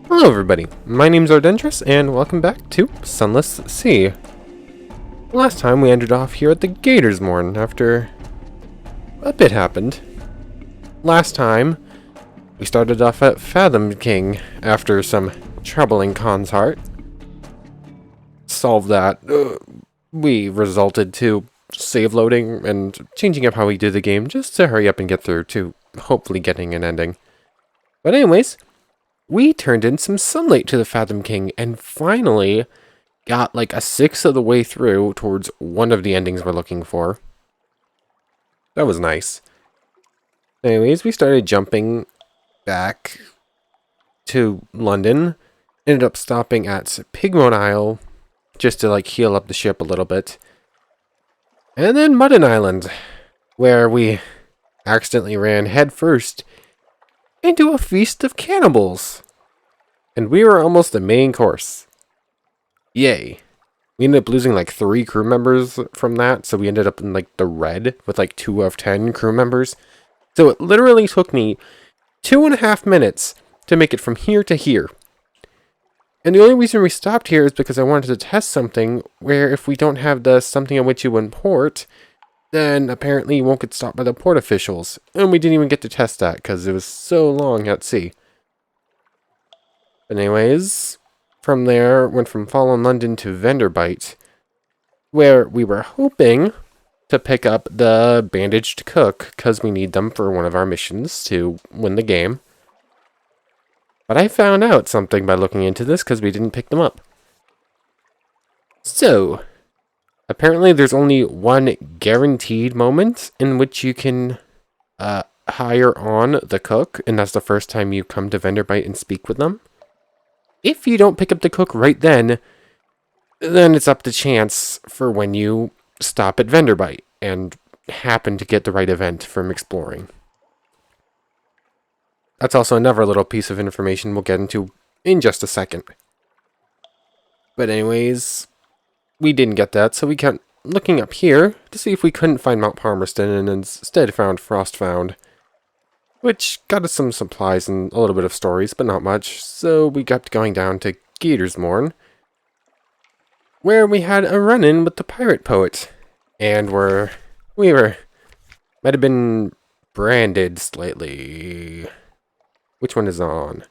Hello everybody, my name's Ardentris, and welcome back to Sunless Sea. Last time we ended off here at the Gators Morn after a bit happened. Last time, we started off at Fathom King after some troubling consort. Solved that. We resulted to save loading and changing up how we do the game just to hurry up and get through to hopefully getting an ending. But anyways, we turned in some sunlight to the Fathom King and finally got like a sixth of the way through towards one of the endings we're looking for. That was nice. Anyways, we started jumping back to London. Ended up stopping at Pigmont Isle just to like heal up the ship a little bit. And then Mudden Island, where we accidentally ran headfirst into a feast of cannibals. And we were almost the main course. Yay. We ended up losing like 3 crew members from that, so we ended up in like the red with like 2 of 10 crew members. So it literally took me 2.5 minutes to make it from here to here. And the only reason we stopped here is because I wanted to test something where if we don't have the something on which you import, then apparently you won't get stopped by the port officials. And we didn't even get to test that because it was so long at sea. But anyways, from there, went from Fallen London to Venderbite, where we were hoping to pick up the Bandaged Cook, because we need them for one of our missions to win the game. But I found out something by looking into this, because we didn't pick them up. So, apparently there's only one guaranteed moment in which you can hire on the cook, and that's the first time you come to Venderbite and speak with them. If you don't pick up the cook right then it's up to chance for when you stop at Venderbite and happen to get the right event from exploring. That's also another little piece of information we'll get into in just a second. But anyways, we didn't get that, so we kept looking up here to see if we couldn't find Mount Palmerston, and instead found Frostfound, which got us some supplies and a little bit of stories, but not much, so we kept going down to Gatorsmorn, where we had a run-in with the pirate poet, and we might have been branded slightly. Which one is on?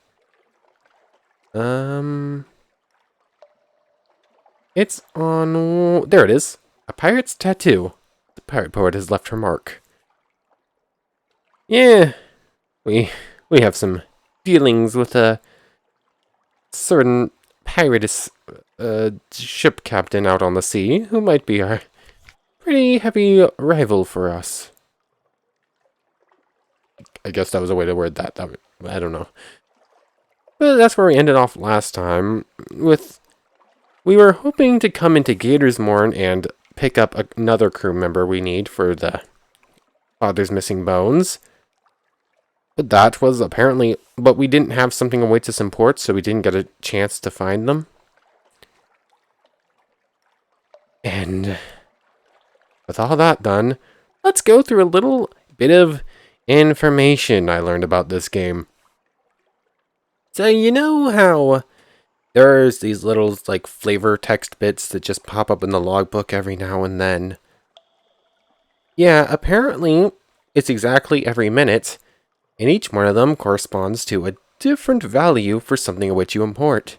It's on, there it is, a pirate's tattoo. The pirate poet has left her mark. Yeah. We have some dealings with a certain piratous ship captain out on the sea who might be our pretty heavy rival for us. I guess that was a way to word that. I don't know. But that's where we ended off last time. We were hoping to come into Gatorsmorn and pick up another crew member we need for the Father's Missing Bones. But that was apparently... But we didn't have something awaits us in port, so we didn't get a chance to find them. And with all that done, let's go through a little bit of information I learned about this game. So you know how there's these little like flavor text bits that just pop up in the logbook every now and then? Yeah, apparently it's exactly every minute. And each one of them corresponds to a different value for something of which you import.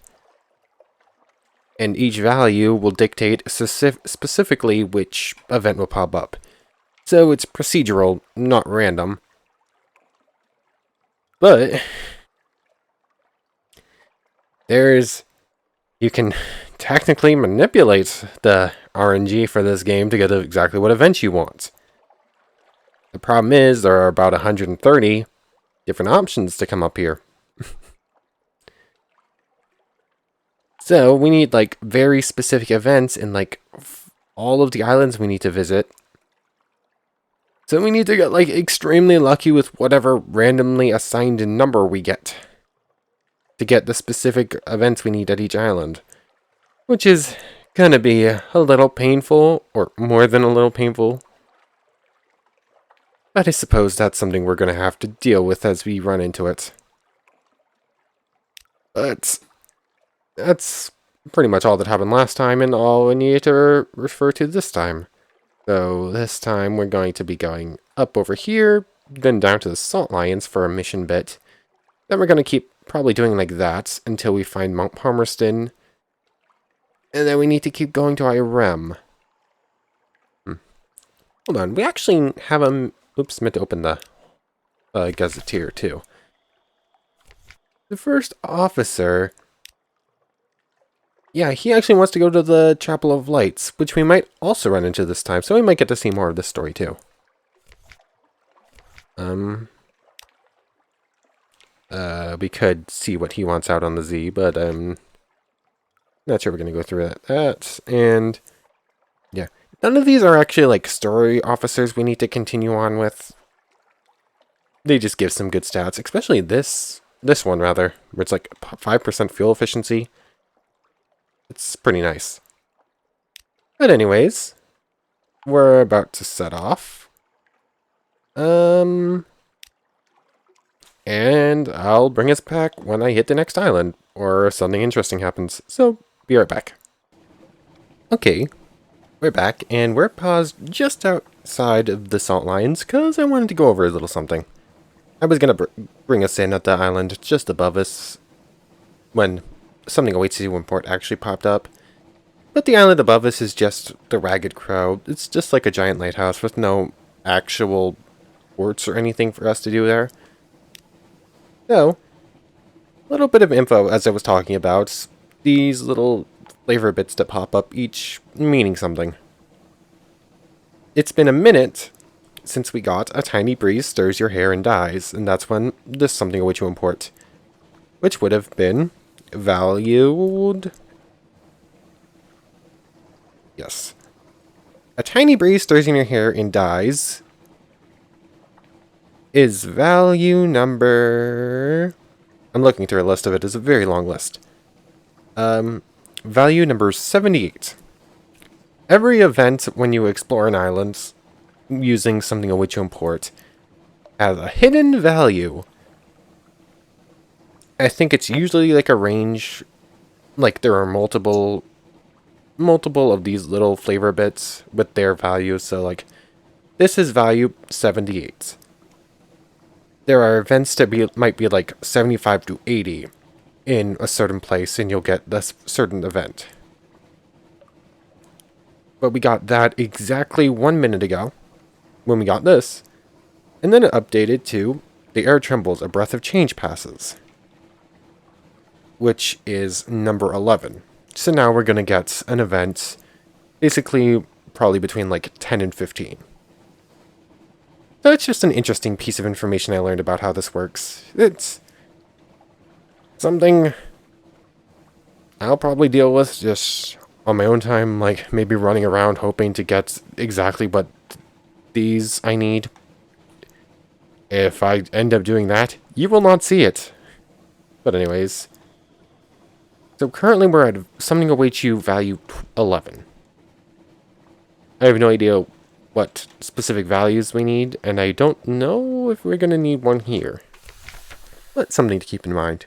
And each value will dictate specifically which event will pop up. So it's procedural, not random. But you can technically manipulate the RNG for this game to get exactly what event you want. The problem is there are about 130 different options to come up here. So we need like very specific events in like all of the islands we need to visit. So we need to get like extremely lucky with whatever randomly assigned number we get to get the specific events we need at each island, which is gonna be a little painful, or more than a little painful. But I suppose that's something we're going to have to deal with as we run into it. But that's pretty much all that happened last time and all we need to refer to this time. So this time we're going to be going up over here, then down to the Salt Lions for a mission bit. Then we're going to keep probably doing like that until we find Mount Palmerston. And then we need to keep going to Irem. Hold on, we actually have a... Oops, meant to open the Gazetteer too. The first officer... Yeah, he actually wants to go to the Chapel of Lights, which we might also run into this time, so we might get to see more of this story too. We could see what he wants out on the Z, but not sure we're gonna go through that. And yeah, none of these are actually like story officers we need to continue on with. They just give some good stats, especially this one rather, where it's like 5% fuel efficiency. It's pretty nice. But anyways, we're about to set off. And I'll bring us back when I hit the next island, or something interesting happens. So, be right back. Okay, we're back, and we're paused just outside of the Salt Lions, because I wanted to go over a little something. I was going to bring us in at the island just above us, when something awaits you import actually popped up. But the island above us is just the Ragged Crow. It's just like a giant lighthouse with no actual ports or anything for us to do there. So, a little bit of info as I was talking about. These little flavor bits that pop up, each meaning something. It's been a minute since we got a tiny breeze stirs your hair and dies, and that's when this something awaits you import. Which would have been valued... Yes. A tiny breeze stirs in your hair and dies is value number... I'm looking through a list of it. It's a very long list. Value number 78. Every event when you explore an island using something of which you import has a hidden value. I think it's usually like a range, like there are multiple of these little flavor bits with their values. So like this is value 78. There are events that might be like 75 to 80 in a certain place, and you'll get this certain event. But we got that exactly 1 minute ago when we got this, and then it updated to the air trembles, a breath of change passes, which is number 11. So now we're going to get an event basically probably between like 10 and 15. So it's just an interesting piece of information I learned about how this works. It's something I'll probably deal with just on my own time, like maybe running around hoping to get exactly what these I need. If I end up doing that, you will not see it. But anyways, so currently we're at something awaits you value 11. I have no idea what specific values we need, and I don't know if we're going to need one here. But something to keep in mind.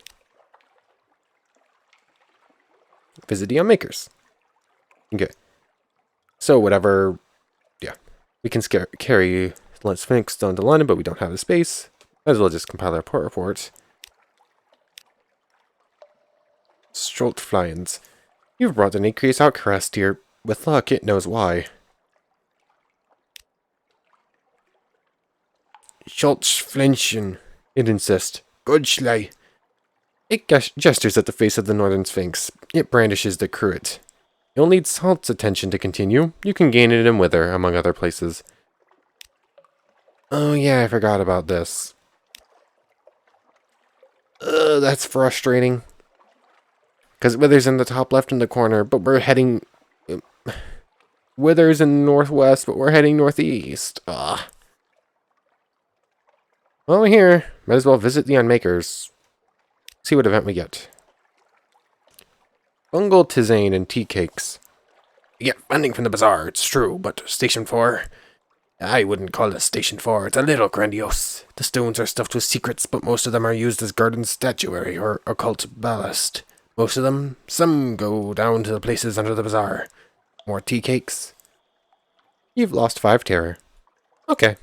Visit the makers. Okay. So whatever, yeah. We can carry Sunless Sphinx down to London, but we don't have the space. Might as well just compile our port report. Stoltfliens. You've brought an increase outcast here. With luck, it knows why. Stoltflinchen, it insists. Good schley. It gestures at the face of the Northern Sphinx. It brandishes the cruet. You'll need Salt's attention to continue. You can gain it in Wither, among other places. Oh yeah, I forgot about this. That's frustrating. Because Wither's in the top left in the corner, but we're heading... Wither's in the northwest, but we're heading northeast. Ugh. Well, we're here. Might as well visit the Unmakers. See what event we get. Fungal tisane and tea cakes. You get funding from the bazaar, it's true, but Station 4... I wouldn't call it Station 4. It's a little grandiose. The stones are stuffed with secrets, but most of them are used as garden statuary or occult ballast. Most of them, some go down to the places under the bazaar. More tea cakes. You've lost 5 terror. Okay.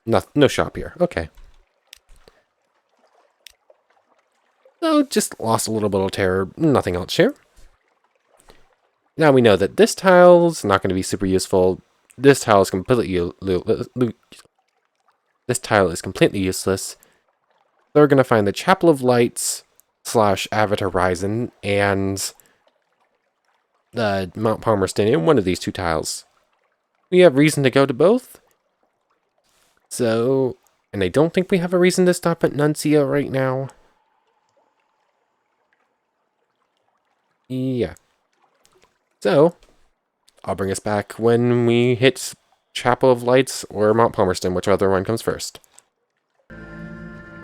No shop here. Okay. So, just lost a little bit of terror. Nothing else here. Now we know that this tile's not going to be super useful. This tile is completely this tile is completely useless. They're going to find the Chapel of Lights / Avid Horizon and the Mount Palmerston in one of these 2 tiles. We have reason to go to both. So, and I don't think we have a reason to stop at Nuncio right now. Yeah. So, I'll bring us back when we hit Chapel of Lights or Mount Palmerston, whichever one comes first.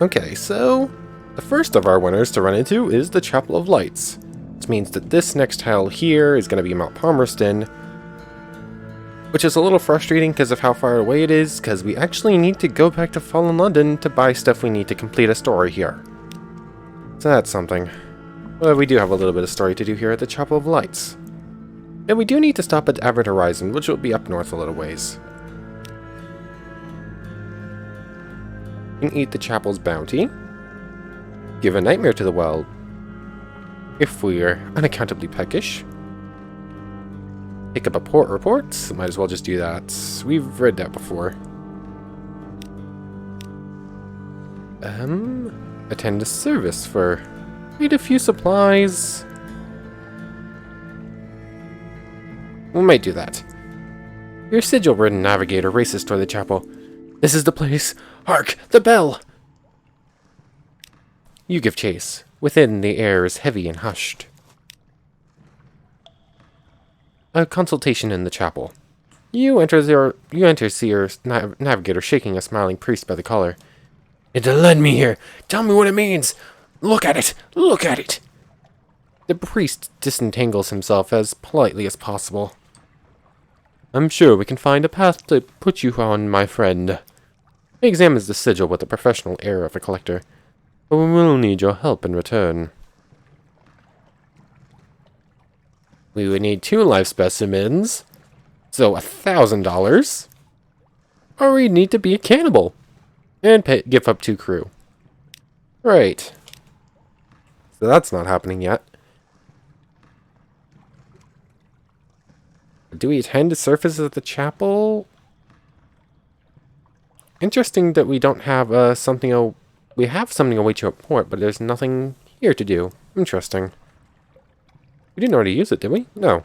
Okay, so the first of our winners to run into is the Chapel of Lights, which means that this next tile here is going to be Mount Palmerston, which is a little frustrating because of how far away it is, because we actually need to go back to Fallen London to buy stuff we need to complete a story here. So that's something. But we do have a little bit of story to do here at the Chapel of Lights. And we do need to stop at Avid Horizon, which will be up north a little ways. We can eat the chapel's bounty. Give a nightmare to the well. If we're unaccountably peckish. Pick up a port report. Might as well just do that. We've read that before. Attend a service for... Read a few supplies. We might do that. Your sigil-ridden navigator races toward the chapel. This is the place. Hark! The bell! You give chase. Within, the air is heavy and hushed. A consultation in the chapel. You see your navigator shaking a smiling priest by the collar. It led me here. Tell me what it means. Look at it. Look at it. The priest disentangles himself as politely as possible. I'm sure we can find a path to put you on, my friend. He examines the sigil with the professional air of a collector. But we will need your help in return. We would need 2 live specimens, so $1,000. Or we'd need to be a cannibal, and give up 2 crew. Right. So that's not happening yet. Do we attend to surface at the chapel? Interesting that we don't have something. We have something await you at port, but there's nothing here to do. Interesting. We didn't already use it, did we? No.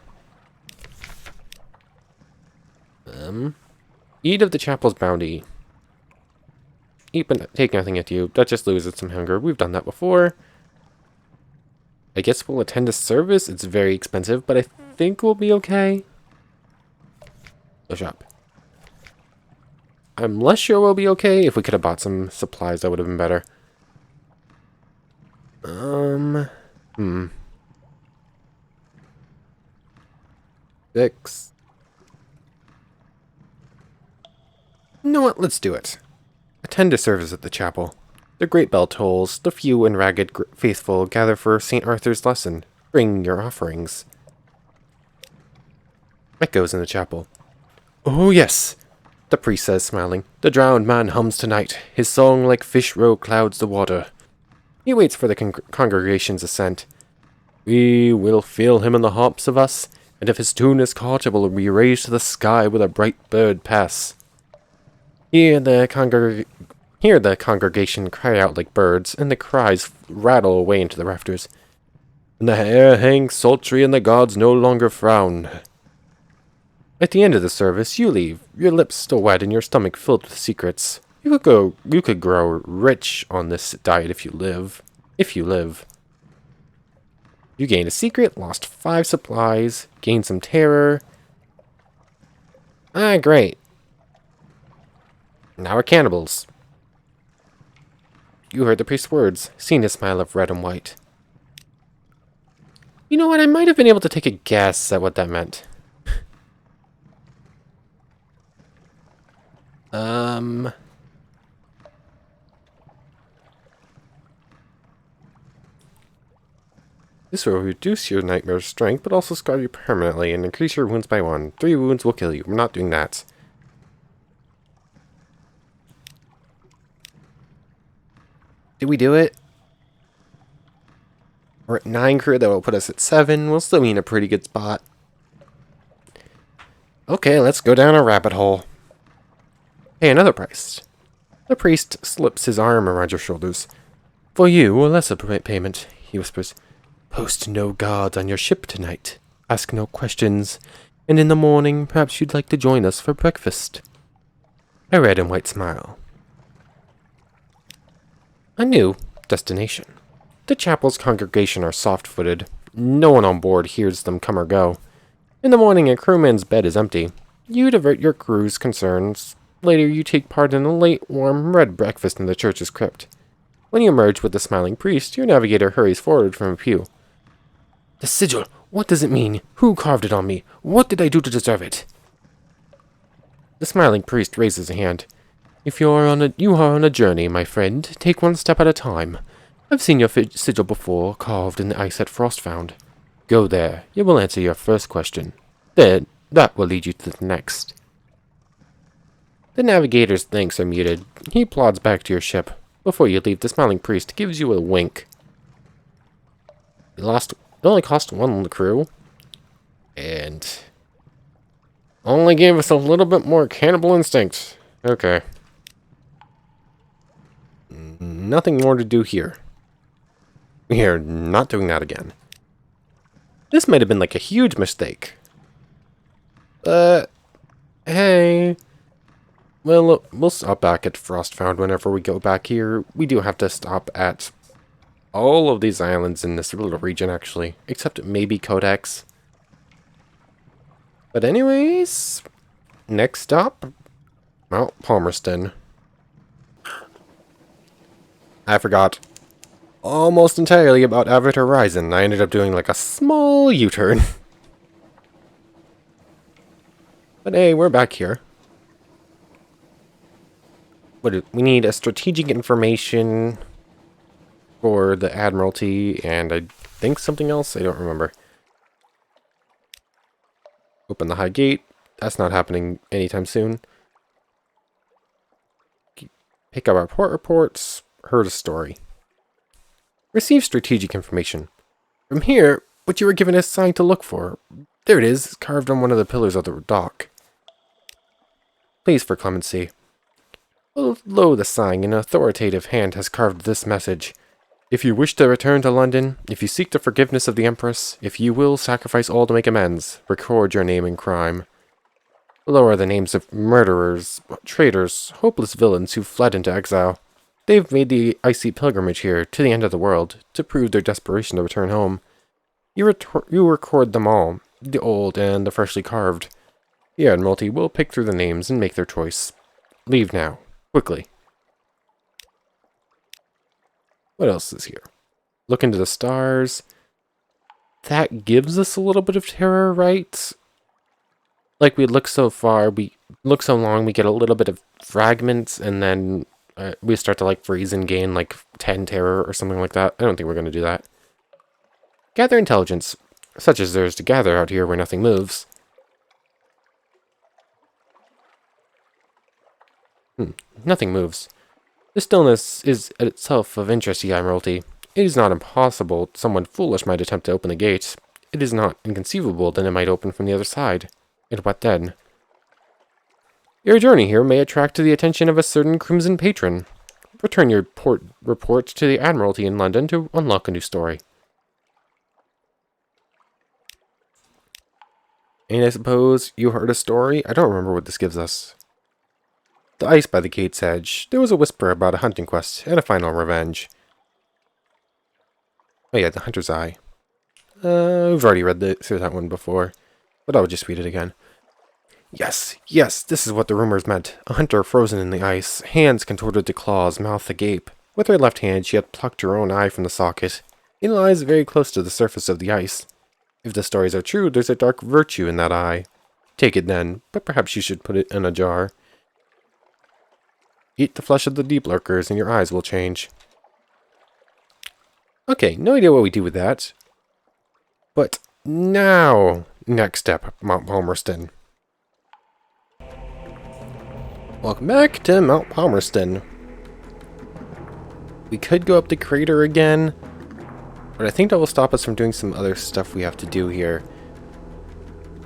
Eat of the chapel's bounty. Eat but take nothing at you. That just loses some hunger. We've done that before. I guess we'll attend a service. It's very expensive, but I think we'll be okay. Go shop. I'm less sure we'll be okay. If we could have bought some supplies, that would have been better. 6. You know what? Let's do it. Attend a service at the chapel. The great bell tolls. The few and ragged faithful gather for St. Arthur's lesson. Bring your offerings. Echoes in the chapel. Oh, yes, the priest says, smiling. The drowned man hums tonight. His song like fish roe clouds the water. He waits for the congregation's assent. We will feel him in the hops of us, and if his tune is caught, it will be raised to the sky with a bright bird pass. Hear the congregation cry out like birds, and the cries rattle away into the rafters. And the air hangs sultry, and the gods no longer frown. At the end of the service, you leave, your lips still wet and your stomach filled with secrets. You could grow rich on this diet if you live. If you live. You gained a secret, lost 5 supplies, gained some terror. Ah, great. Now we're cannibals. You heard the priest's words, seen his smile of red and white. You know what, I might have been able to take a guess at what that meant. Um... This will reduce your nightmare strength, but also scar you permanently and increase your wounds by 1. 3 wounds will kill you. We're not doing that. Did we do it? We're at 9 crew, that will put us at 7. We'll still be in a pretty good spot. Okay, let's go down a rabbit hole. Hey, another priest. The priest slips his arm around your shoulders. For you, a lesser payment, he whispers. Post no guards on your ship tonight. Ask no questions. And in the morning, perhaps you'd like to join us for breakfast. A red and white smile. A new destination. The chapel's congregation are soft-footed. No one on board hears them come or go. In the morning, a crewman's bed is empty. You divert your crew's concerns. Later, you take part in a late, warm, red breakfast in the church's crypt. When you emerge with the smiling priest, your navigator hurries forward from a pew. The sigil! What does it mean? Who carved it on me? What did I do to deserve it? The smiling priest raises a hand. If you are on a journey, my friend. Take one step at a time. I've seen your sigil before, carved in the ice at Frostfound. Go there. You will answer your first question. Then, that will lead you to the next. The navigator's thanks are muted. He plods back to your ship. Before you leave, the smiling priest gives you a wink. It only cost 1 crew. And only gave us a little bit more cannibal instinct. Okay. Nothing more to do here. We are not doing that again. This might have been like a huge mistake. Hey. Well, look, we'll stop back at Frostfound whenever we go back here. We do have to stop at all of these islands in this little region, actually. Except maybe Codex. But anyways, next stop, Mount Palmerston. I forgot almost entirely about Avatar Horizon. I ended up doing like a small U-turn. But hey, we're back here. We need a strategic information for the Admiralty, and I think something else. I don't remember. Open the high gate. That's not happening anytime soon. Pick up our port reports. Heard a story. Receive strategic information. From here, what you were given a sign to look for. There it is, carved on one of the pillars of the dock. Please for clemency. Below the sign, an authoritative hand has carved this message. If you wish to return to London, if you seek the forgiveness of the Empress, if you will sacrifice all to make amends, record your name in crime. Below are the names of murderers, traitors, hopeless villains who fled into exile. They've made the icy pilgrimage here, to the end of the world, to prove their desperation to return home. You record them all, the old and the freshly carved. The Admiralty will pick through the names and make their choice. Leave now. Quickly. What else is here? Look into the stars. That gives us a little bit of terror, right? Like we look so far, we look so long, we get a little bit of fragments, and then we start to like freeze and gain like 10 terror or something like that. I don't think we're going to do that. Gather intelligence, such as there is to gather out here where nothing moves. Nothing moves. The stillness is itself of interest to the Admiralty. It is not impossible someone foolish might attempt to open the gate. It is not inconceivable that it might open from the other side. And what then? Your journey here may attract to the attention of a certain Crimson Patron. Return your report to the Admiralty in London to unlock a new story. And I suppose you heard a story? I don't remember what this gives us. The ice by the gate's edge. There was a whisper about a hunting quest and a final revenge. Oh yeah, the Hunter's Eye. We've already read through that one before, but I'll just read it again. Yes, this is what the rumors meant. A hunter frozen in the ice, hands contorted to claws, mouth agape. With her left hand, she had plucked her own eye from the socket. It lies very close to the surface of the ice. If the stories are true, there's a dark virtue in that eye. Take it then, but perhaps you should put it in a jar. Eat the flesh of the deep lurkers and your eyes will change. Okay, no idea what we do with that. But now, next step, Mount Palmerston. Welcome back to Mount Palmerston. We could go up the crater again, but I think that will stop us from doing some other stuff we have to do here.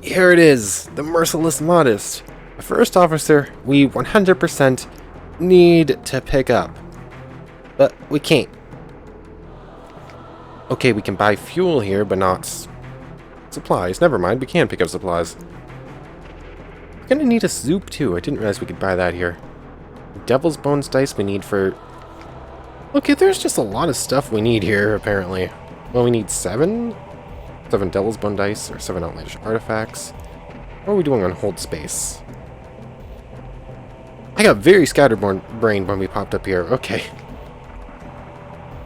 Here it is, the Merciless Modest. The first officer we 100% need to pick up. But we can't. Okay, we can buy fuel here, but not supplies. Never mind, we can pick up supplies. We're gonna need a soup too. I didn't realize we could buy that here. Devil's Bones dice we need for... Okay, there's just a lot of stuff we need here, apparently. Well, we need 7? 7 Devil's Bone dice, or 7 outlandish artifacts. What are we doing on hold space? I got very scatterbrained when we popped up here. Okay.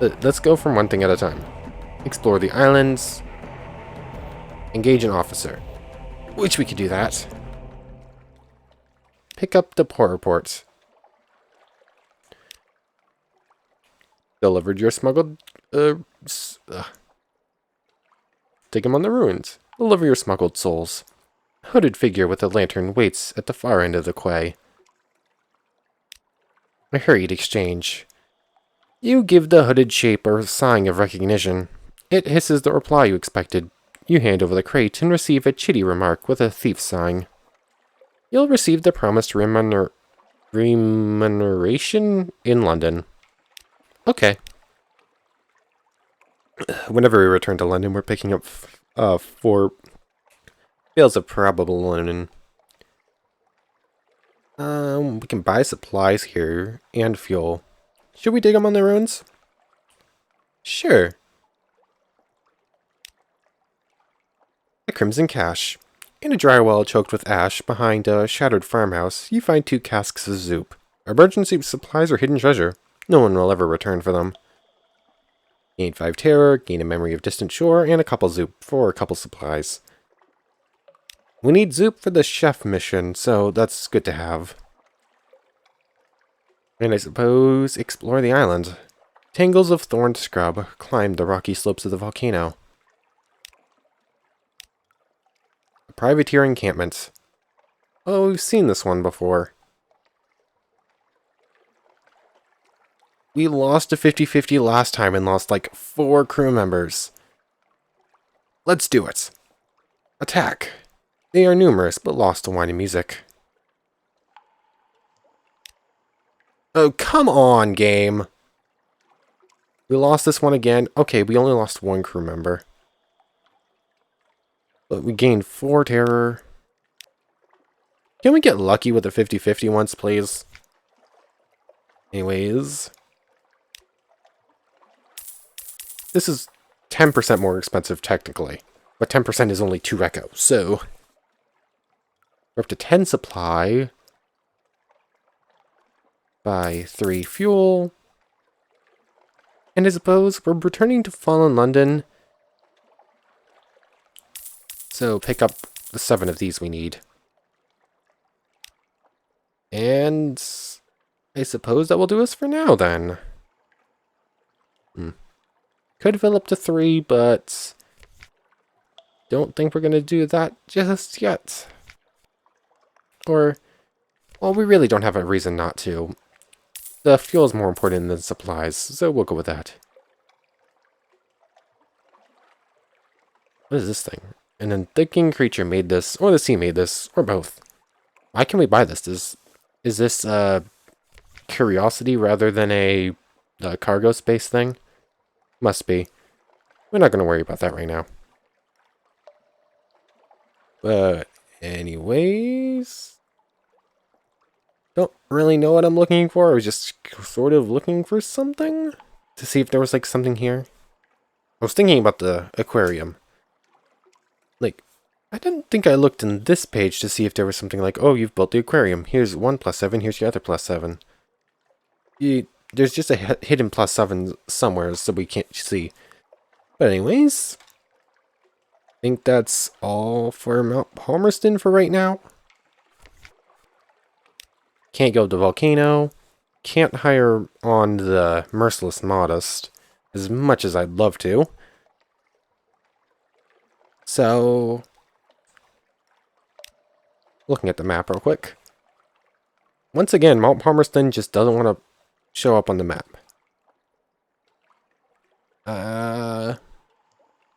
Let's go from one thing at a time. Explore the islands. Engage an officer. Which we could do that. Pick up the port reports. Delivered your smuggled... Take him on the ruins. Deliver your smuggled souls. A hooded figure with a lantern waits at the far end of the quay. A hurried exchange. You give the hooded shape a sign of recognition. It hisses the reply you expected. You hand over the crate and receive a chitty remark with a thief's sign. You'll receive the promised remuneration in London. Okay. Whenever we return to London, we're picking up 4 bales of probable linen. We can buy supplies here and fuel. Should we dig them on their own? Sure. A crimson cache. In a dry well choked with ash behind a shattered farmhouse, you find 2 casks of soup. Emergency supplies or hidden treasure. No one will ever return for them. Gain 5 terror, gain a memory of distant shore, and a couple zoop for a couple supplies. We need zoop for the chef mission, so that's good to have. And I suppose explore the island. Tangles of thorned scrub climb the rocky slopes of the volcano. A privateer encampment. Oh, we've seen this one before. We lost a 50-50 last time and lost like 4 crew members. Let's do it. Attack. They are numerous, but lost to wine and music. Oh, come on, game. We lost this one again. Okay, we only lost 1 crew member. But we gained 4 terror. Can we get lucky with the 50-50 once, please? Anyways. This is 10% more expensive, technically. But 10% is only 2 echo, so... We're up to 10 supply. Buy 3 fuel. And I suppose we're returning to Fallen London. So pick up the 7 of these we need. And I suppose that will do us for now, then. Could fill up to 3, but don't think we're going to do that just yet. Or, well, we really don't have a reason not to. The fuel is more important than supplies, so we'll go with that. What is this thing? An unthinking creature made this, or the sea made this, or both. Why can we buy this? Is this curiosity rather than a cargo space thing? Must be. We're not going to worry about that right now. But anyways, don't really know what I'm looking for. I was just sort of looking for something to see if there was like something here. I was thinking about the aquarium. Like, I didn't think I looked in this page to see if there was something like, oh, you've built the aquarium. Here's 1 + 7. Here's your other +7. There's just a hidden +7 somewhere so we can't see. But anyways, I think that's all for Mount Palmerston for right now. Can't go to the volcano. can't hire on the Merciless Modest as much as I'd love to. So, looking at the map real quick. Once again, Mount Palmerston just doesn't want to show up on the map.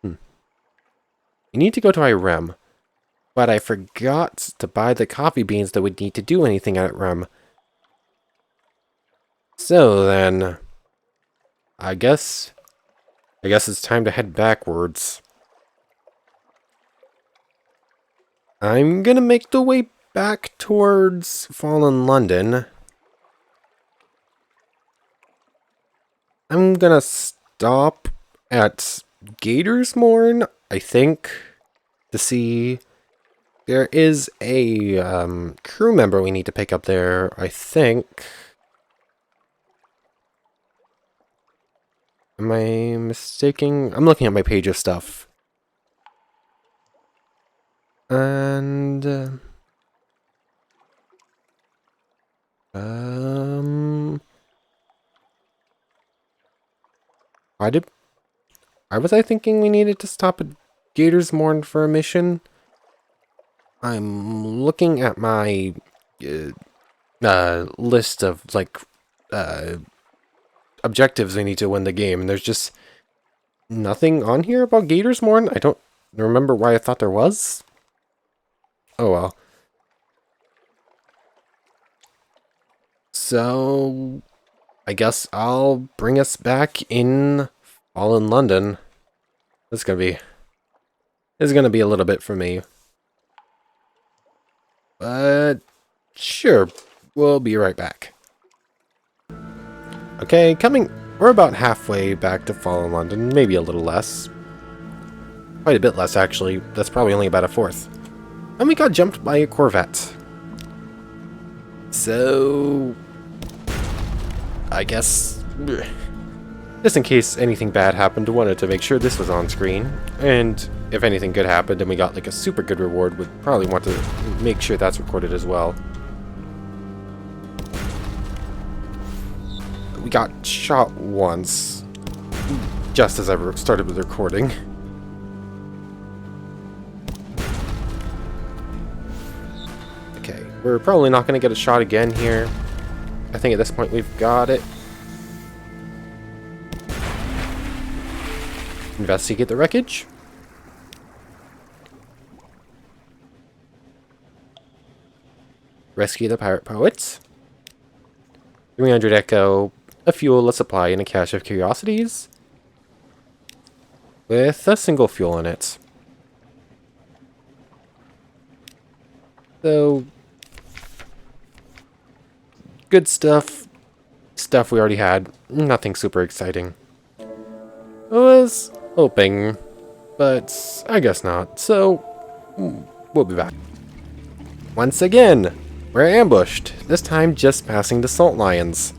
You need to go to Irem, but I forgot to buy the coffee beans that would need to do anything at Irem. So then, I guess it's time to head backwards. I'm gonna make the way back towards Fallen London. I'm gonna stop at Gatorsmorn, I think, to see. There is a crew member we need to pick up there, I think. Am I mistaken? I'm looking at my page of stuff. And why was I thinking we needed to stop at Gatorsmorn for a mission? I'm looking at my list of like objectives I need to win the game, and there's just nothing on here about Gatorsmorn. I don't remember why I thought there was. Oh well. So, I guess I'll bring us back in Fallen London. This is gonna be a little bit for me. But sure, we'll be right back. Okay, we're about halfway back to Fallen London, maybe a little less. Quite a bit less, actually. That's probably only about a fourth. And we got jumped by a Corvette. So, I guess, just in case anything bad happened, I wanted to make sure this was on screen. And if anything good happened and we got like a super good reward, we'd probably want to make sure that's recorded as well. We got shot once, just as I started with recording. Okay, we're probably not going to get a shot again here. I think at this point we've got it. Investigate the wreckage. Rescue the pirate poets. 300 echo, a fuel, a supply, and a cache of curiosities. With a single fuel in it. So, good stuff. Stuff we already had. Nothing super exciting. I was hoping, but I guess not. So, we'll be back. Once again, we're ambushed. This time just passing the salt lions.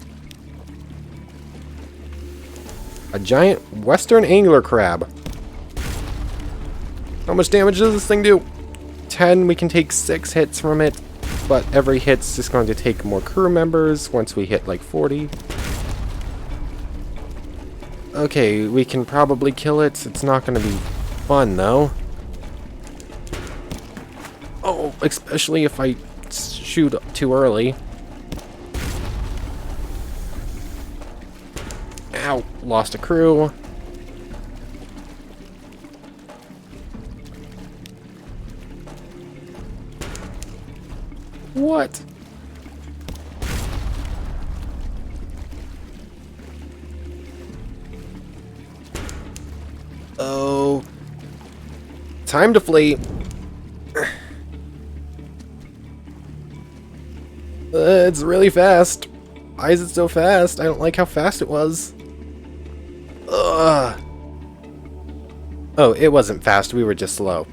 A giant western angler crab. How much damage does this thing do? 10. We can take 6 hits from it, but every hit's just going to take more crew members once we hit like 40. Okay, we can probably kill it. It's not going to be fun though. Oh, especially if I shoot too early. Ow, lost a crew. What? Oh. Time to flee. It's really fast. Why is it so fast? I don't like how fast it was. Ugh. Oh, it wasn't fast. We were just slow.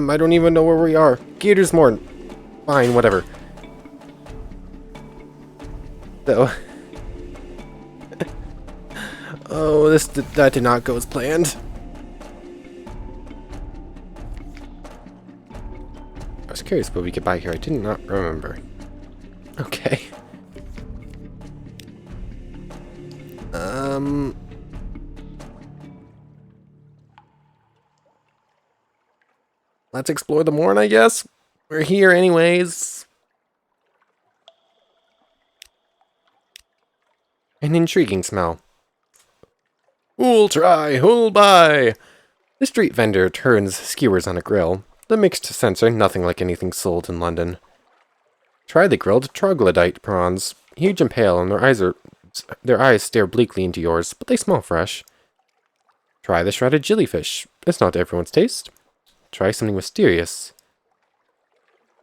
I don't even know where we are. Gatorsmorn. Fine, whatever. So. Oh, that did not go as planned. curious what we could buy here. I did not remember. Okay. Let's explore the morn, I guess. We're here anyways. An intriguing smell. Who'll try, who'll buy? The street vendor turns skewers on a grill. The mixed scents are nothing like anything sold in London. Try the grilled troglodyte prawns. Huge and pale, and their eyes stare bleakly into yours, but they smell fresh. Try the shredded jellyfish. It's not to everyone's taste. Try something mysterious.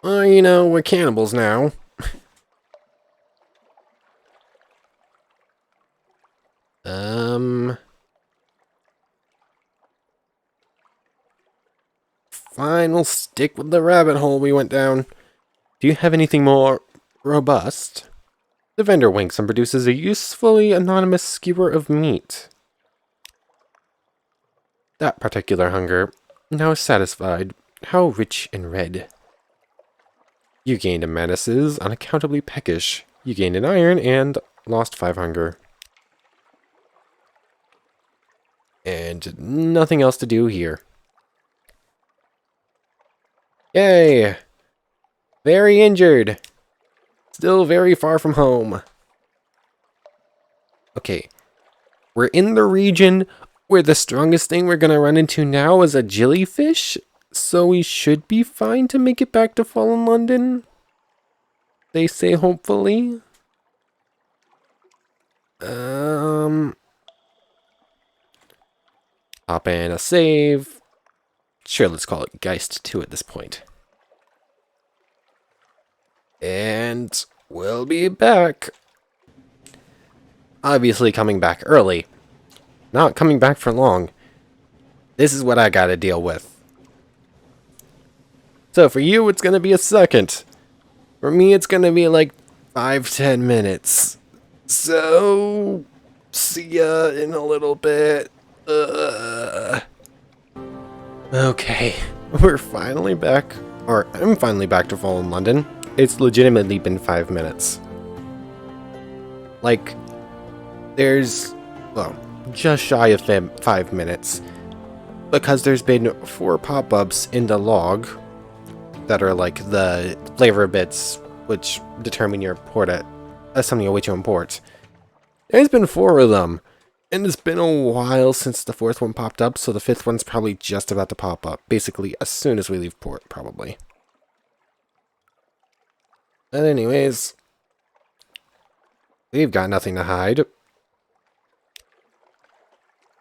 Well, you know, we're cannibals now. Fine, we'll stick with the rabbit hole we went down. Do you have anything more robust? The vendor winks and produces a usefully anonymous skewer of meat. That particular hunger, now satisfied, how rich and red. You gained a menaces, unaccountably peckish. You gained an iron and lost 5 hunger. And nothing else to do here. Yay! Very injured. Still very far from home. Okay. We're in the region where the strongest thing we're gonna run into now is a jellyfish. So we should be fine to make it back to Fallen London. They say hopefully. Hop in a save. Sure, let's call it Geist 2 at this point. And we'll be back. Obviously coming back early. Not coming back for long. This is what I gotta deal with. So for you, it's gonna be a second. For me, it's gonna be like 5-10 minutes. So, see ya in a little bit. Okay, we're finally back. Or, I'm finally back to Fallen London. It's legitimately been 5 minutes. Like, there's, well, just shy of 5 minutes. Because there's been 4 pop-ups in the log that are like the flavor bits which determine your port at something at which you import. There's been 4 of them. And it's been a while since the 4th one popped up, so the 5th one's probably just about to pop up. Basically, as soon as we leave port, probably. But anyways, we've got nothing to hide.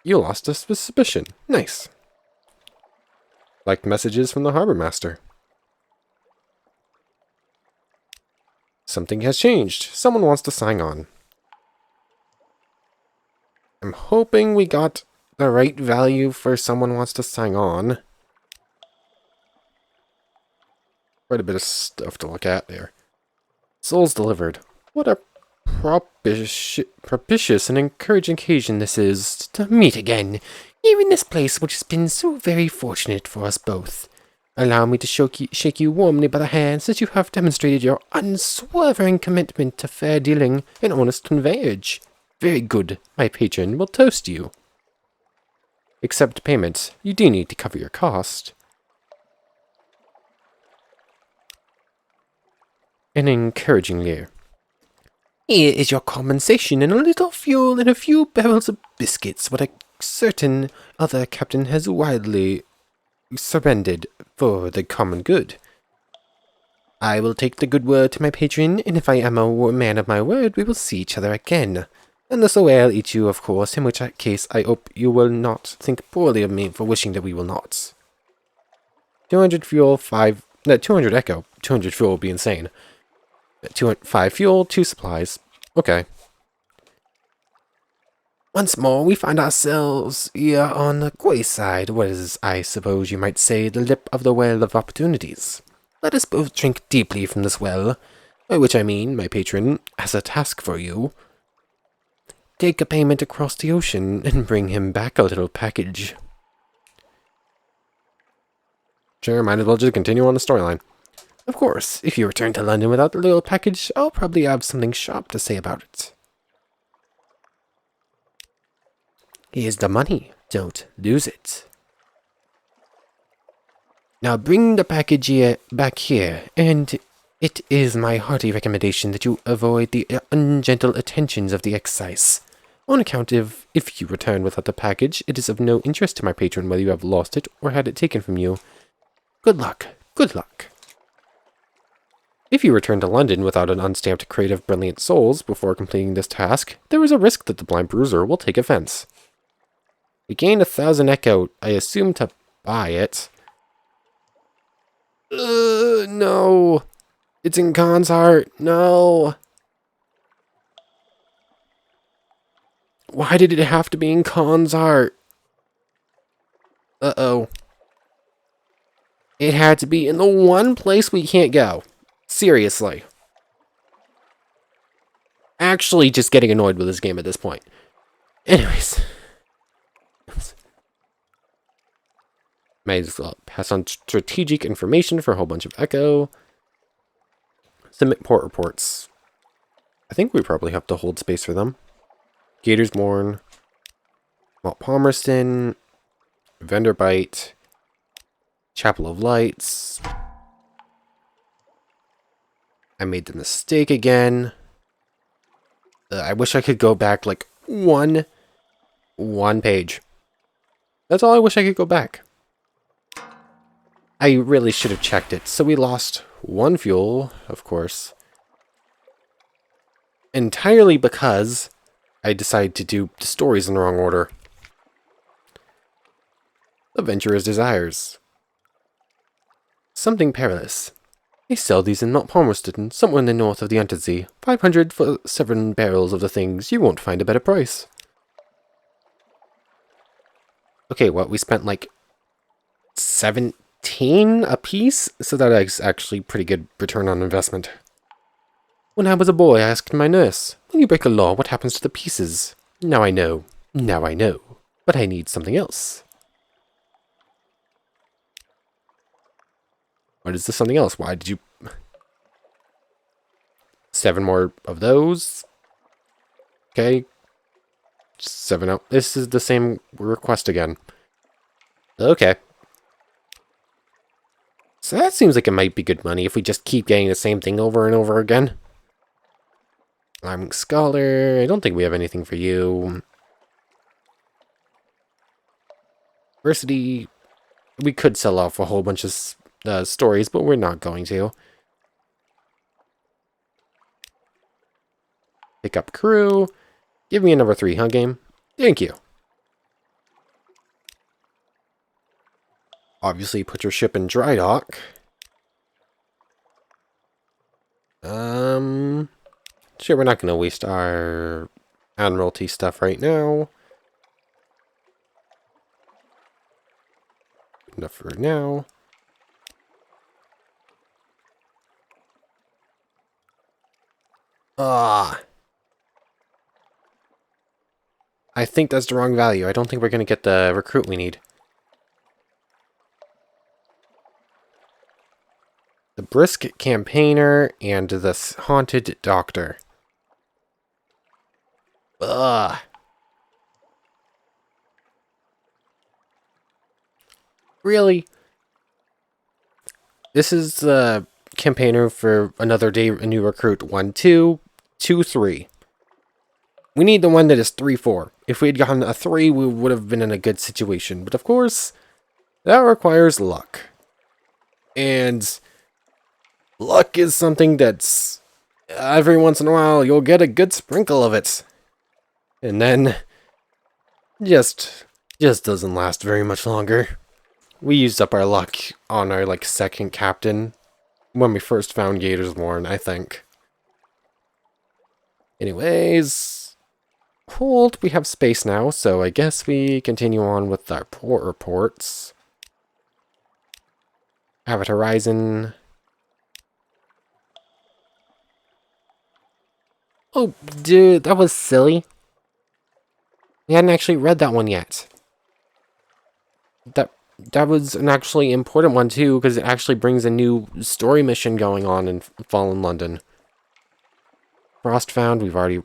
You lost a suspicion. Nice. Like messages from the harbor master. Something has changed. Someone wants to sign on. I'm hoping we got the right value for someone wants to sign on. Quite a bit of stuff to look at there. Souls delivered. What a propitious and encouraging occasion this is to meet again, here in this place which has been so very fortunate for us both. Allow me to shake you warmly by the hand, since you have demonstrated your unswerving commitment to fair dealing and honest conveyage. Very good, my patron will toast you. Accept payment. You do need to cover your cost. An encouraging leer. Here is your compensation and a little fuel and a few barrels of biscuits, what a certain other captain has widely surrendered for the common good. I will take the good word to my patron, and if I am a man of my word, we will see each other again. Unless away I'll eat you, of course, in which case I hope you will not think poorly of me for wishing that we will not. 200 fuel, 200 echo. 200 fuel would be insane. 5 fuel, 2 supplies. Okay. Once more, we find ourselves here on the quayside, what is, I suppose you might say, the lip of the well of opportunities. Let us both drink deeply from this well, by which I mean, my patron, has a task for you. Take a payment across the ocean and bring him back a little package. Sure, might as well just continue on the storyline. Of course, if you return to London without the little package, I'll probably have something sharp to say about it. Here's the money. Don't lose it. Now bring the package back here, and it is my hearty recommendation that you avoid the ungentle attentions of the excise. On account of, if you return without the package, it is of no interest to my patron whether you have lost it or had it taken from you. Good luck. Good luck. If you return to London without an unstamped crate of brilliant souls before completing this task, there is a risk that the blind bruiser will take offense. We gained 1,000 echo, I assume to buy it. No. It's in Khan's heart. No. Why did it have to be in Khan's heart? Uh-oh. It had to be in the one place we can't go. Seriously. Actually just getting annoyed with this game at this point. Anyways. May as well pass on strategic information for a whole bunch of echo. Submit port reports. I think we probably have to hold space for them. Gatorsborn. Malt Palmerston. Vanderbite. Chapel of Lights. I made the mistake again. I wish I could go back like one page. That's all I wish I could go back. I really should have checked it. So we lost one fuel, of course. Entirely because I decided to do the stories in the wrong order. Adventurer's Desires. Something perilous. They sell these in Mount Palmerston, somewhere in the north of the Unterzee. 500 for 7 barrels of the things. You won't find a better price. Okay, what? We spent like 17 a piece? So that is actually pretty good return on investment. When I was a boy, I asked my nurse, when you break a law, what happens to the pieces? Now I know. Now I know. But I need something else. What is this something else? Why did you... 7 more of those? Okay. 7 out. This is the same request again. Okay. So that seems like it might be good money if we just keep getting the same thing over and over again. I'm Scholar. I don't think we have anything for you. Diversity. We could sell off a whole bunch of stories, but we're not going to. Pick up crew. Give me a number 3, huh, game? Thank you. Obviously, put your ship in dry dock. Sure, we're not going to waste our Admiralty stuff right now. Enough for now. I think that's the wrong value. I don't think we're going to get the recruit we need. The brisk campaigner and the haunted doctor. Ugh. Really? This is the campaigner for another day, a new recruit. 1, 2, 2, 3. We need the one that is 3, 4. If we had gotten a 3, we would have been in a good situation. But of course, that requires luck. And luck is something that's every once in a while you'll get a good sprinkle of it. And then just doesn't last very much longer. We used up our luck on our second captain when we first found Gatorsborn, I think. Anyways, hold. We have space now, so I guess we continue on with our port reports. Avid Horizon. Oh, dude, that was silly. We hadn't actually read that one yet. that was an actually important one too, because it actually brings a new story mission going on in Fallen London. Frostfound, we've already...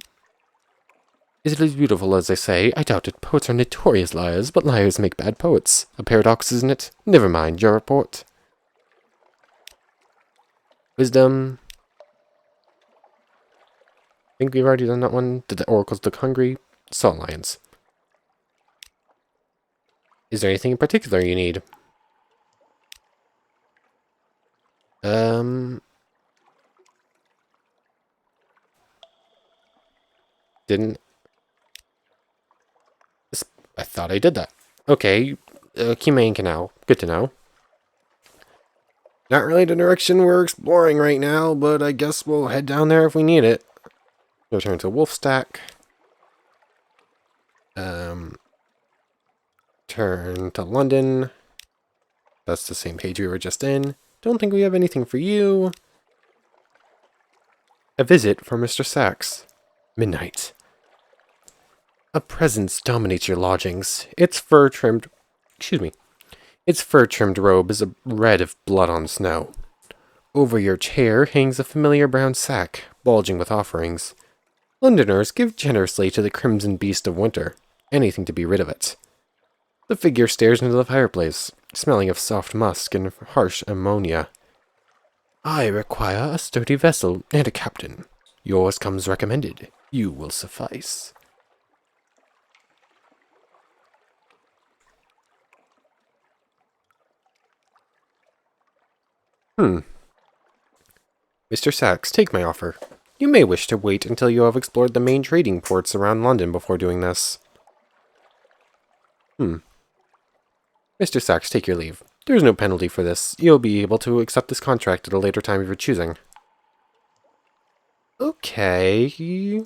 Is it as beautiful as they say? I doubt it. Poets are notorious liars, but liars make bad poets. A paradox, isn't it? Never mind, your report. Wisdom. I think we've already done that one. Did the oracles look hungry? Salt lions. Is there anything in particular you need? Didn't... I thought I did that. Okay, Humane Canal. Good to know. Not really the direction we're exploring right now, but I guess we'll head down there if we need it. Return to Wolfstack. Turn to London. That's the same page we were just in. Don't think we have anything for you. A visit from Mr. Sachs. Midnight. A presence dominates your lodgings. Its fur-trimmed robe is a red of blood on snow. Over your chair hangs a familiar brown sack, bulging with offerings. Londoners give generously to the crimson beast of winter. Anything to be rid of it. The figure stares into the fireplace, smelling of soft musk and harsh ammonia. I require a sturdy vessel and a captain. Yours comes recommended. You will suffice. Mr. Sachs, take my offer. You may wish to wait until you have explored the main trading ports around London before doing this. Mr. Sachs, take your leave. There is no penalty for this. You'll be able to accept this contract at a later time of your choosing. Okay.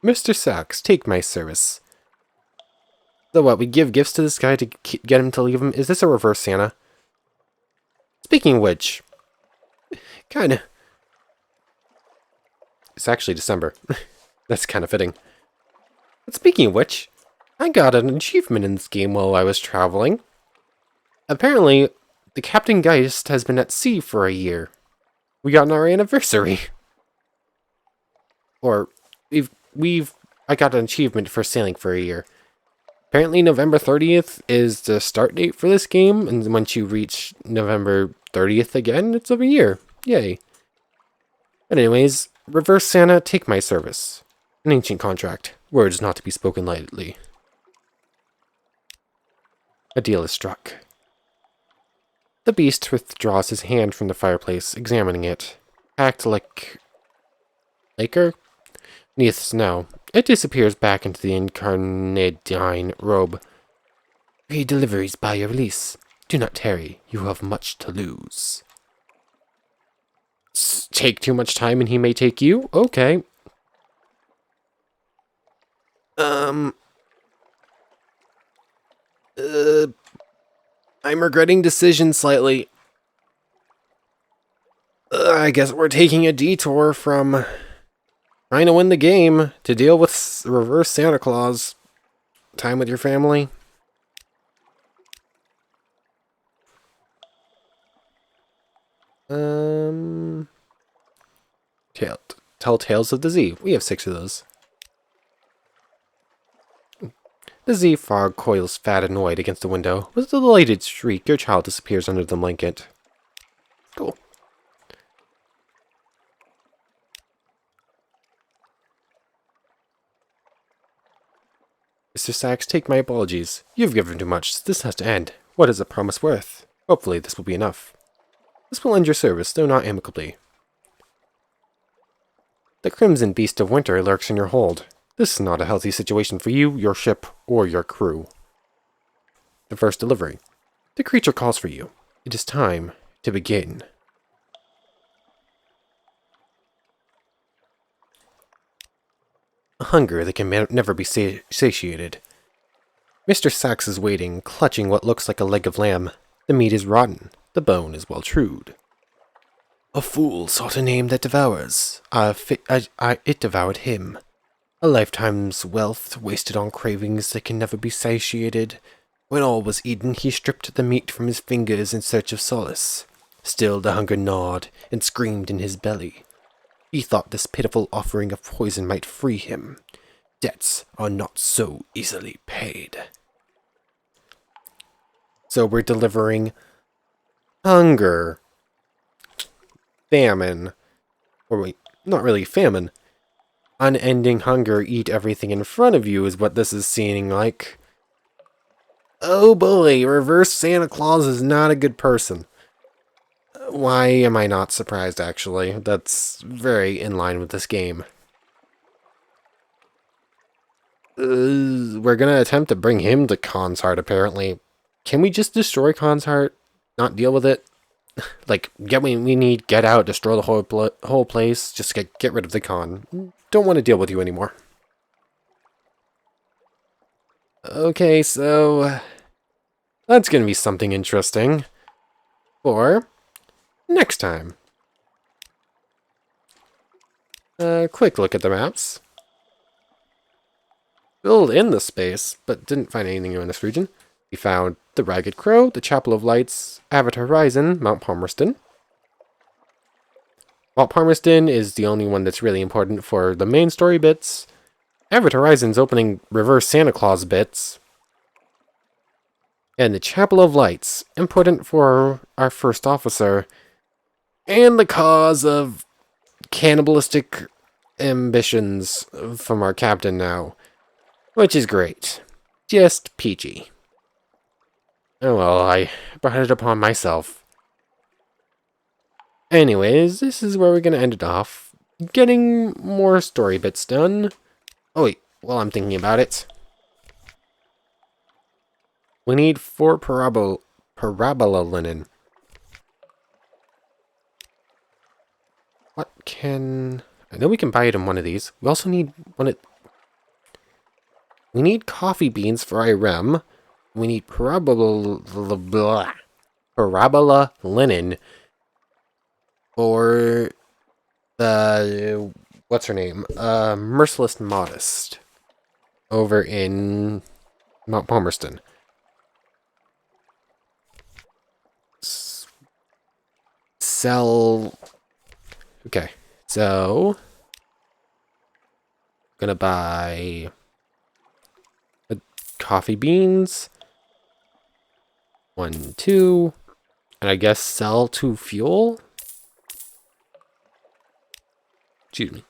Mr. Sachs, take my service. So what, we give gifts to this guy to get him to leave him? Is this a reverse Santa? Speaking of which, kinda. It's actually December. That's kind of fitting. But speaking of which, I got an achievement in this game while I was traveling. Apparently, the Captain Geist has been at sea for a year. We got our anniversary. Or, I got an achievement for sailing for a year. Apparently November 30th is the start date for this game, and once you reach November 30th again, it's of a year. Yay. But anyways, Reverse Santa, take my service. An ancient contract. Words not to be spoken lightly. A deal is struck. The beast withdraws his hand from the fireplace, examining it. Act like... Laker? Neath snow. It disappears back into the incarnadine robe. 3 deliveries by your release. Do not tarry. You have much to lose. Take too much time and he may take you? Okay. I'm regretting decision slightly. I guess we're taking a detour from trying to win the game to deal with reverse Santa Claus. Time with your family. Tell tales of the Z. We have 6 of those. The Z frog coils fat and annoyed against the window. With a delighted shriek, your child disappears under the blanket. Cool. Mr. Sachs, take my apologies. You've given too much. This has to end. What is the promise worth? Hopefully this will be enough. This will end your service, though not amicably. The crimson beast of winter lurks in your hold. This is not a healthy situation for you, your ship, or your crew. The first delivery. The creature calls for you. It is time to begin. A hunger that can never be satiated. Mr. Sachs is waiting, clutching what looks like a leg of lamb. The meat is rotten. The bone is well chewed. A fool sought a name that devours. It devoured him. A lifetime's wealth wasted on cravings that can never be satiated. When all was eaten, he stripped the meat from his fingers in search of solace. Still the hunger gnawed and screamed in his belly. He thought this pitiful offering of poison might free him. Debts are not so easily paid. So we're delivering hunger, famine, or wait, not really famine. Unending hunger, eat everything in front of you is what this is seeming like. Oh boy, reverse Santa Claus is not a good person. Why am I not surprised, actually? That's very in line with this game. We're gonna attempt to bring him to Khan's Heart, apparently. Can we just destroy Khan's Heart? Not deal with it? Like, we need, get out, destroy the whole place, just get rid of the Khan. Don't want to deal with you anymore. Okay, so that's gonna be something interesting for next time. Quick look at the maps. Filled in the space, but didn't find anything new in this region. We found the Ragged Crow, the Chapel of Lights, Avatar Horizon, Mount Palmerston. Mount Palmerston is the only one that's really important for the main story bits. Avatar Horizon's opening reverse Santa Claus bits. And the Chapel of Lights, important for our first officer. And the cause of cannibalistic ambitions from our captain now. Which is great. Just peachy. Oh well, I brought it upon myself. Anyways, this is where we're gonna end it off. Getting more story bits done. Oh wait, while I'm thinking about it. We need 4 parabola linen. What can... I know we can buy it in one of these. We also need one of... We need coffee beans for Irem. We need parabola linen for the... What's her name? Merciless Modest. Over in Mount Palmerston. Sell... Okay, so... Gonna buy... coffee beans. 1, 2. And I guess sell to fuel? Excuse me.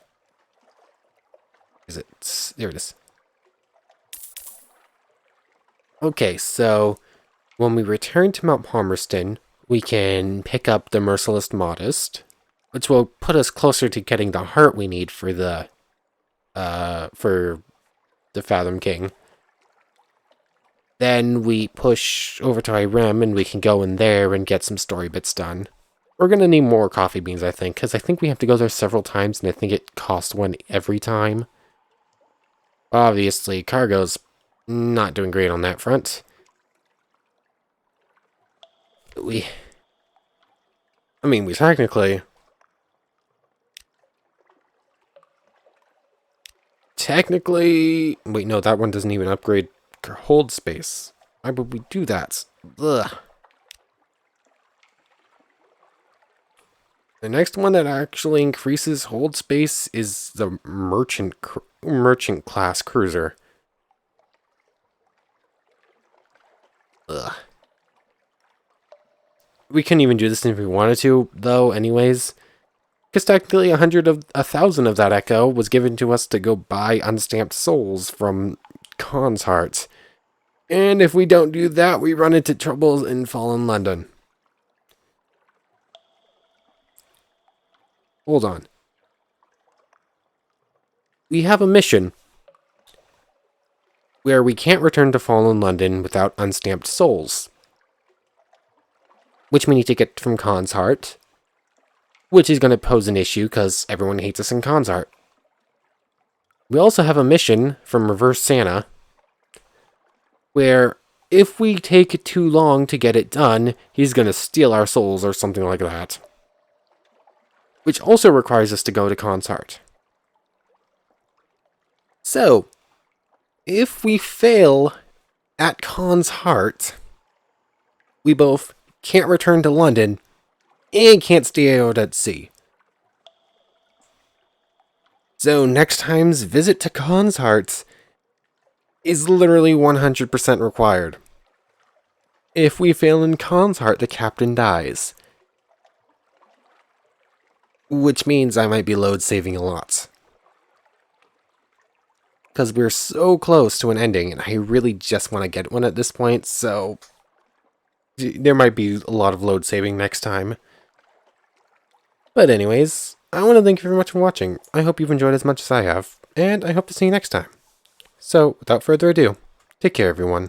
Is it? There it is. Okay, so when we return to Mount Palmerston, we can pick up the Merciless Modest, which will put us closer to getting the heart we need for the Fathom King. Then we push over to Irem and we can go in there and get some story bits done. We're going to need more coffee beans, I think, because I think we have to go there several times and I think it costs 1 every time. Obviously, cargo's not doing great on that front. We technically... Wait, no, that one doesn't even upgrade hold space. Why would we do that? Ugh. The next one that actually increases hold space is the merchant class cruiser. Ugh. We couldn't even do this if we wanted to, though, anyways. Because technically 1,000 of that echo was given to us to go buy unstamped souls from Khan's Heart. And if we don't do that, we run into troubles in Fallen London. Hold on. We have a mission where we can't return to Fallen London without unstamped souls. Which we need to get from Khan's Heart. Which is going to pose an issue because everyone hates us in Khan's Heart. We also have a mission from Reverse Santa where if we take too long to get it done, he's going to steal our souls or something like that. Which also requires us to go to Khan's Heart. So, if we fail at Khan's heart, we both can't return to London and can't stay out at sea. So next time's visit to Khan's heart is literally 100% required. If we fail in Khan's heart, the captain dies. Which means I might be load saving a lot. Because we're so close to an ending, and I really just want to get one at this point, so there might be a lot of load saving next time. But anyways, I want to thank you very much for watching. I hope you've enjoyed as much as I have, and I hope to see you next time. So, without further ado, take care everyone.